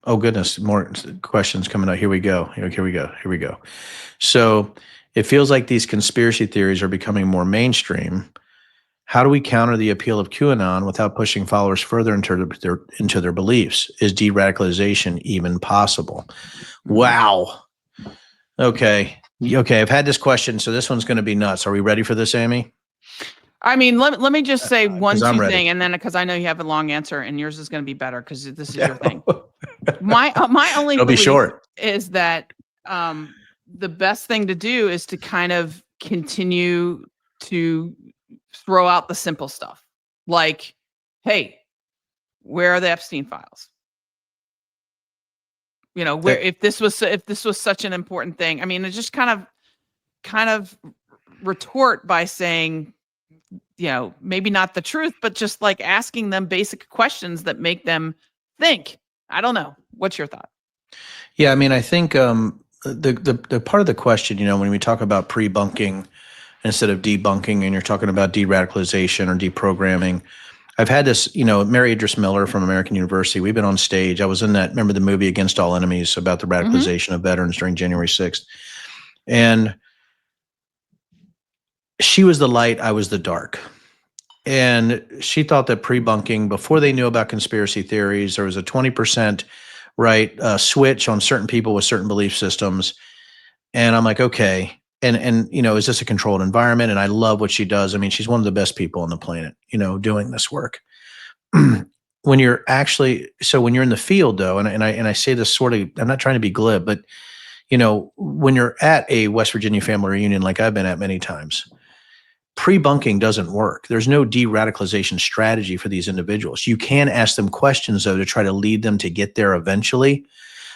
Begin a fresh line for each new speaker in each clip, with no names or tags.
Oh goodness, more questions coming out. Here we go. Here we go. Here we go. So it feels like these conspiracy theories are becoming more mainstream. How do we counter the appeal of QAnon without pushing followers further into their beliefs? Is de-radicalization even possible?
Mhm.
Wow. Okay. Okay. I've had this question, so this one's going to be nuts. Are we ready for this, Amy?
I mean, let me just say one,
Because I'm
two
ready.
thing, and then because I know you have a long answer, and yours is going to be better because this is your thing. My only
It'll be
belief
short.
is that the best thing to do is to kind of continue to throw out the simple stuff, like, "Hey, where are the Epstein files?" You know, where
That,
if this was such an important thing. I mean, it just kind of retort by saying, you know, maybe not the truth, but just like asking them basic questions that make them think. I don't know. What's your thought?
yeah, I mean, I think the part of the question, when we talk about pre-bunking instead of debunking, and you're talking about de-radicalization or deprogramming, I've had this, Mary Idris Miller from American University. We've been on stage. I was in that. Remember the movie Against All Enemies about the
Mhm.
radicalization of veterans during January 6th, and she was the light, I was the dark. And she thought that pre-bunking, before they knew about conspiracy theories, there was a 20% switch on certain people with certain belief systems. And I'm like, okay. And is this a controlled environment? And I love what she does. I mean, she's one of the best people on the planet, doing this work. When you're when you're in the field though, and I say this sort of, I'm not trying to be glib, but when you're at a West Virginia family reunion, like I've been at many times, pre-bunking doesn't work. There's no de-radicalization strategy for these individuals. You can ask them questions though to try to lead them to get there eventually,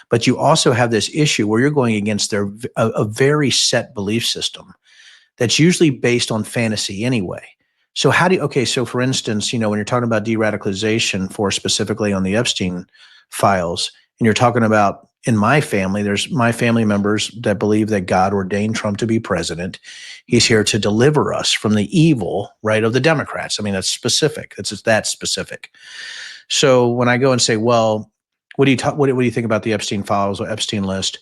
but you also have this issue where you're going against a very set belief system that's usually based on fantasy anyway. So so for instance, when you're talking about de-radicalization for specifically on the Epstein files, and you're talking about in my family, there's my family members that believe that God ordained Trump to be president. He's here to deliver us from the evil, right, of the Democrats. I mean, that's specific. It's that specific. So when I go and say, well, what do you think about the Epstein files or Epstein list?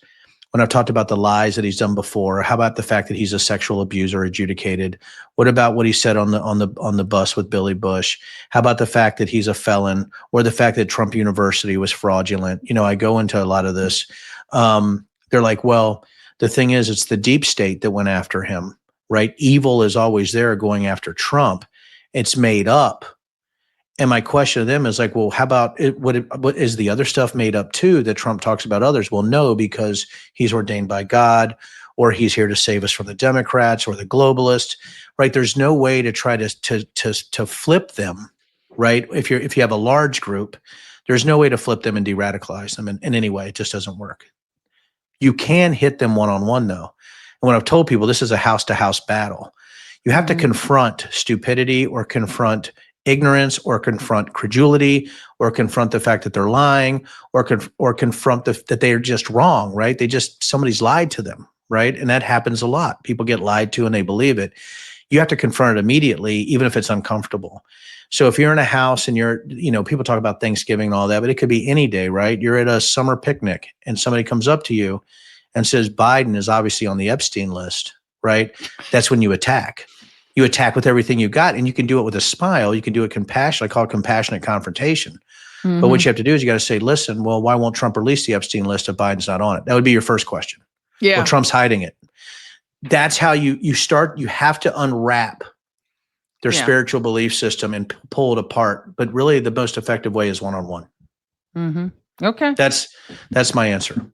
When I've talked about the lies that he's done before, how about the fact that he's a sexual abuser adjudicated? What about what he said on the bus with Billy Bush? How about the fact that he's a felon, or the fact that Trump University was fraudulent? I go into a lot of this. They're like, well, the thing is, it's the deep state that went after him, right? Evil is always there going after Trump. It's made up. And my question to them is like, well, how about it? What is the other stuff made up too that Trump talks about others? Well, no, because he's ordained by God, or he's here to save us from the Democrats or the globalists, right? There's no way to try to flip them, right? If you have a large group, there's no way to flip them and de-radicalize them in any way. It just doesn't work. You can hit them one-on-one though. And when I've told people this is a house-to-house battle, you have to
Mhm.
confront stupidity or confront ignorance or confront credulity or confront the fact that they're lying or confront that they're just wrong, right? Somebody's lied to them, right? And that happens a lot. People get lied to and they believe it. You have to confront it immediately, even if it's uncomfortable. So if you're in a house and people talk about Thanksgiving and all that, but it could be any day, right? You're at a summer picnic and somebody comes up to you and says Biden is obviously on the Epstein list, right? That's when you attack. You attack with everything you got, and you can do it with a smile. You can do it compassionate. I call it compassionate confrontation. But what
Mhm.
you have to do is you got to say, listen, well, why won't Trump release the Epstein list if Biden's not on it? That would be your first question. Well,
Yeah.
Trump's hiding it. That's how you start. You have to unwrap their
Yeah.
spiritual belief system and pull it apart. But really, the most effective way is one-on-one.
Mhm. Okay.
That's my answer.